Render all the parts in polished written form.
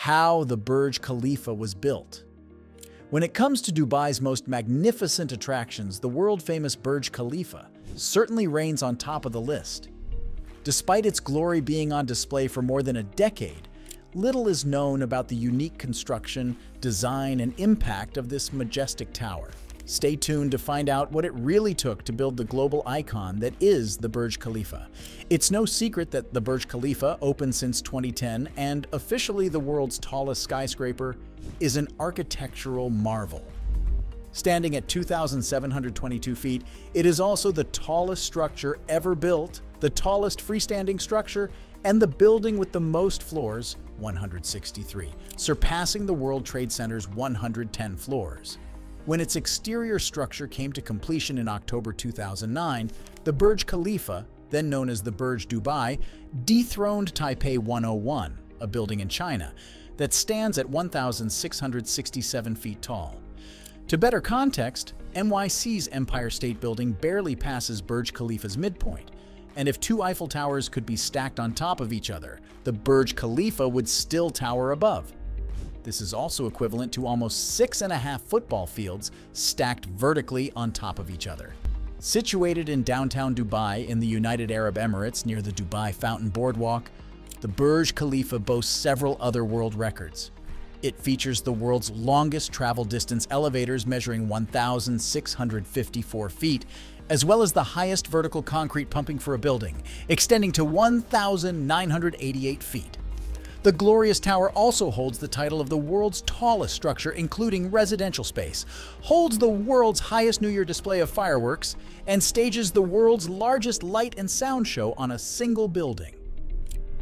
how the Burj Khalifa was built. When it comes to Dubai's most magnificent attractions, the world-famous Burj Khalifa certainly reigns on top of the list. Despite its glory being on display for more than a decade, little is known about the unique construction, design, and impact of this majestic tower. Stay tuned to find out what it really took to build the global icon that is the Burj Khalifa. It's no secret that the Burj Khalifa, opened since 2010 and officially the world's tallest skyscraper, is an architectural marvel. Standing at 2,722 feet, it is also the tallest structure ever built, the tallest freestanding structure, and the building with the most floors, 163, surpassing the World Trade Center's 110 floors. When its exterior structure came to completion in October 2009, the Burj Khalifa, then known as the Burj Dubai, dethroned Taipei 101, a building in China, that stands at 1,667 feet tall. To better context, NYC's Empire State Building barely passes Burj Khalifa's midpoint, and if two Eiffel Towers could be stacked on top of each other, the Burj Khalifa would still tower above. This is also equivalent to almost 6.5 football fields stacked vertically on top of each other. Situated in downtown Dubai in the United Arab Emirates near the Dubai Fountain Boardwalk, the Burj Khalifa boasts several other world records. It features the world's longest travel distance elevators measuring 1,654 feet, as well as the highest vertical concrete pumping for a building, extending to 1,988 feet. The glorious tower also holds the title of the world's tallest structure, including residential space, holds the world's highest New Year display of fireworks, and stages the world's largest light and sound show on a single building.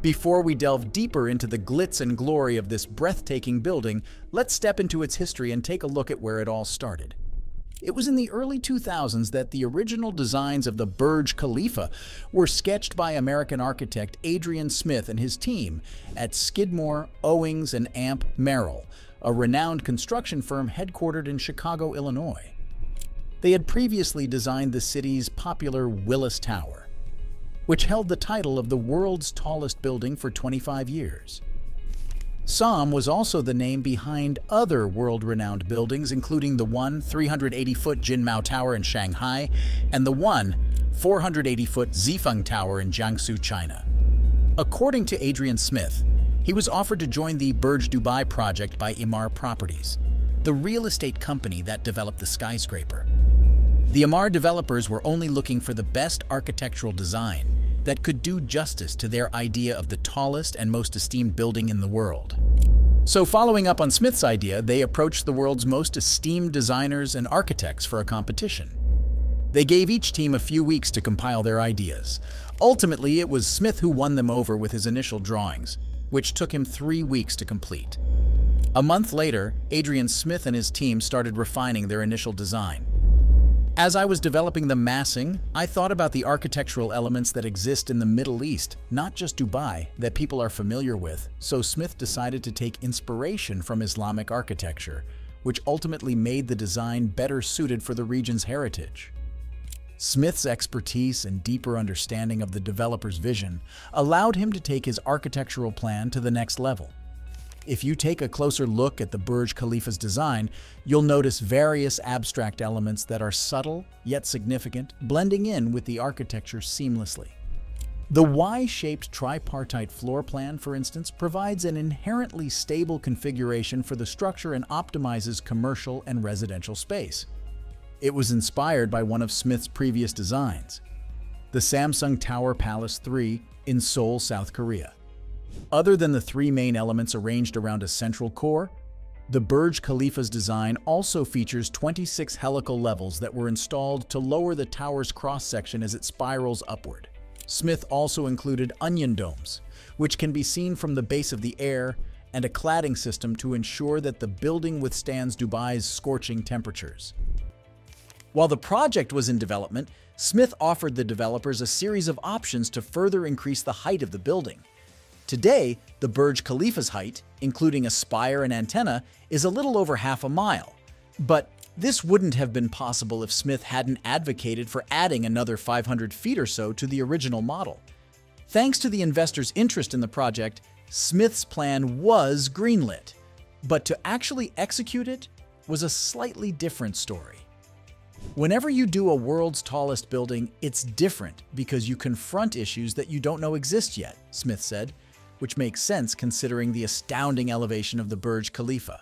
Before we delve deeper into the glitz and glory of this breathtaking building, let's step into its history and take a look at where it all started. It was in the early 2000s that the original designs of the Burj Khalifa were sketched by American architect Adrian Smith and his team at Skidmore, Owings & Amp Merrill, a renowned construction firm headquartered in Chicago, Illinois. They had previously designed the city's popular Willis Tower, which held the title of the world's tallest building for 25 years. SOM was also the name behind other world-renowned buildings, including the 380-foot Jinmao Tower in Shanghai and the 480-foot Zifeng Tower in Jiangsu, China. According to Adrian Smith, he was offered to join the Burj Dubai project by Emaar Properties, the real estate company that developed the skyscraper. The Emaar developers were only looking for the best architectural design that could do justice to their idea of the tallest and most esteemed building in the world. So following up on Smith's idea, they approached the world's most esteemed designers and architects for a competition. They gave each team a few weeks to compile their ideas. Ultimately, it was Smith who won them over with his initial drawings, which took him 3 weeks to complete. A month later, Adrian Smith and his team started refining their initial design. As I was developing the massing, I thought about the architectural elements that exist in the Middle East, not just Dubai, that people are familiar with, so Smith decided to take inspiration from Islamic architecture, which ultimately made the design better suited for the region's heritage. Smith's expertise and deeper understanding of the developer's vision allowed him to take his architectural plan to the next level. If you take a closer look at the Burj Khalifa's design, you'll notice various abstract elements that are subtle yet significant, blending in with the architecture seamlessly. The Y-shaped tripartite floor plan, for instance, provides an inherently stable configuration for the structure and optimizes commercial and residential space. It was inspired by one of Smith's previous designs, the Samsung Tower Palace 3 in Seoul, South Korea. Other than the three main elements arranged around a central core, the Burj Khalifa's design also features 26 helical levels that were installed to lower the tower's cross-section as it spirals upward. Smith also included onion domes, which can be seen from the base of the air, and a cladding system to ensure that the building withstands Dubai's scorching temperatures. While the project was in development, Smith offered the developers a series of options to further increase the height of the building. Today, the Burj Khalifa's height, including a spire and antenna, is a little over half a mile. But this wouldn't have been possible if Smith hadn't advocated for adding another 500 feet or so to the original model. Thanks to the investors' interest in the project, Smith's plan was greenlit, but to actually execute it was a slightly different story. Whenever you do a world's tallest building, it's different because you confront issues that you don't know exist yet, Smith said, which makes sense considering the astounding elevation of the Burj Khalifa.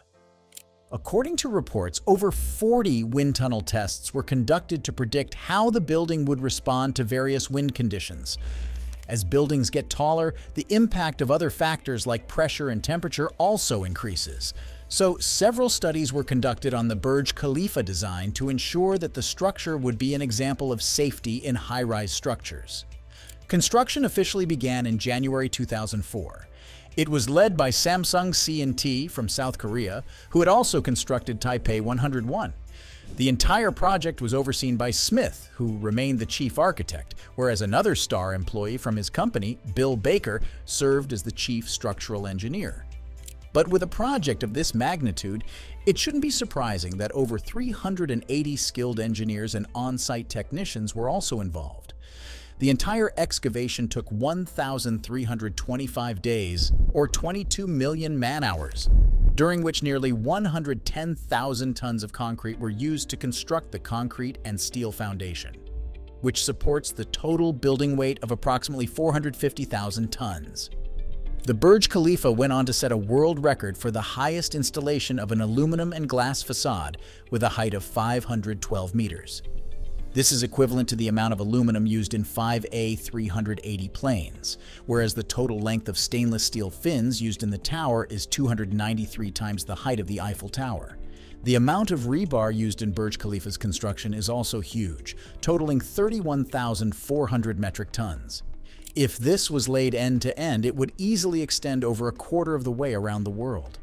According to reports, over 40 wind tunnel tests were conducted to predict how the building would respond to various wind conditions. As buildings get taller, the impact of other factors like pressure and temperature also increases. So, several studies were conducted on the Burj Khalifa design to ensure that the structure would be an example of safety in high-rise structures. Construction officially began in January 2004. It was led by Samsung C&T from South Korea, who had also constructed Taipei 101. The entire project was overseen by Smith, who remained the chief architect, whereas another star employee from his company, Bill Baker, served as the chief structural engineer. But with a project of this magnitude, it shouldn't be surprising that over 380 skilled engineers and on-site technicians were also involved. The entire excavation took 1,325 days, or 22 million man-hours, during which nearly 110,000 tons of concrete were used to construct the concrete and steel foundation, which supports the total building weight of approximately 450,000 tons. The Burj Khalifa went on to set a world record for the highest installation of an aluminum and glass facade with a height of 512 meters. This is equivalent to the amount of aluminum used in 5 A380 planes, whereas the total length of stainless steel fins used in the tower is 293 times the height of the Eiffel Tower. The amount of rebar used in Burj Khalifa's construction is also huge, totaling 31,400 metric tons. If this was laid end to end, it would easily extend over a quarter of the way around the world.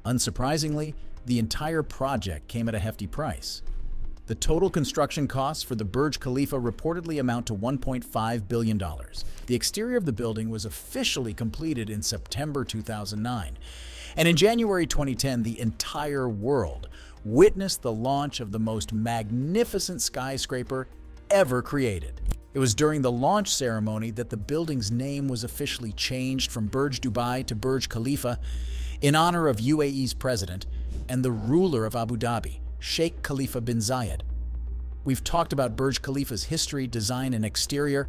Unsurprisingly, the entire project came at a hefty price. The total construction costs for the Burj Khalifa reportedly amount to $1.5 billion. The exterior of the building was officially completed in September 2009. And in January 2010, the entire world witnessed the launch of the most magnificent skyscraper ever created. It was during the launch ceremony that the building's name was officially changed from Burj Dubai to Burj Khalifa in honor of UAE's president and the ruler of Abu Dhabi, Sheikh Khalifa bin Zayed. We've talked about Burj Khalifa's history, design, and exterior.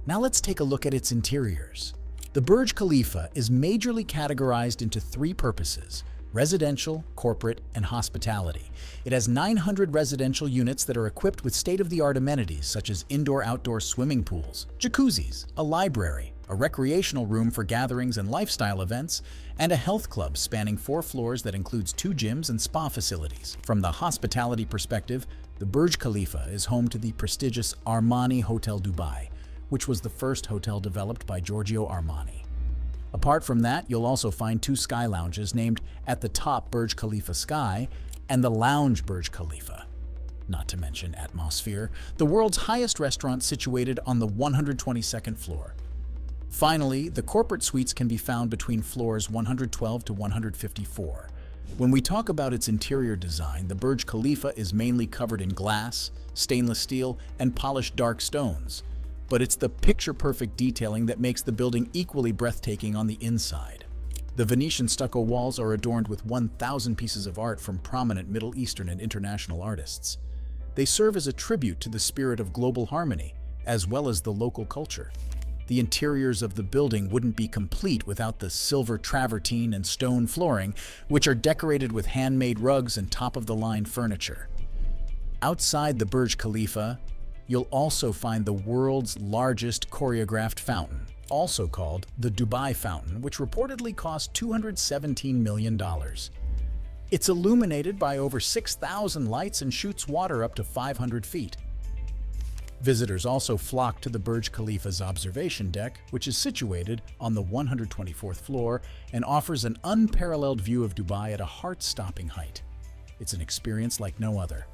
Now let's take a look at its interiors. The Burj Khalifa is majorly categorized into three purposes: residential, corporate, and hospitality. It has 900 residential units that are equipped with state-of-the-art amenities such as indoor-outdoor swimming pools, jacuzzis, a library, a recreational room for gatherings and lifestyle events, and a health club spanning 4 floors that includes 2 gyms and spa facilities. From the hospitality perspective, the Burj Khalifa is home to the prestigious Armani Hotel Dubai, which was the first hotel developed by Giorgio Armani. Apart from that, you'll also find 2 sky lounges named at the top Burj Khalifa Sky and the Lounge Burj Khalifa. Not to mention Atmosphere, the world's highest restaurant situated on the 122nd floor. Finally, the corporate suites can be found between floors 112 to 154. When we talk about its interior design, the Burj Khalifa is mainly covered in glass, stainless steel, and polished dark stones. But it's the picture-perfect detailing that makes the building equally breathtaking on the inside. The Venetian stucco walls are adorned with 1,000 pieces of art from prominent Middle Eastern and international artists. They serve as a tribute to the spirit of global harmony, as well as the local culture. The interiors of the building wouldn't be complete without the silver travertine and stone flooring, which are decorated with handmade rugs and top-of-the-line furniture. Outside the Burj Khalifa, you'll also find the world's largest choreographed fountain, also called the Dubai Fountain, which reportedly cost $217 million. It's illuminated by over 6,000 lights and shoots water up to 500 feet. Visitors also flock to the Burj Khalifa's observation deck, which is situated on the 124th floor and offers an unparalleled view of Dubai at a heart-stopping height. It's an experience like no other.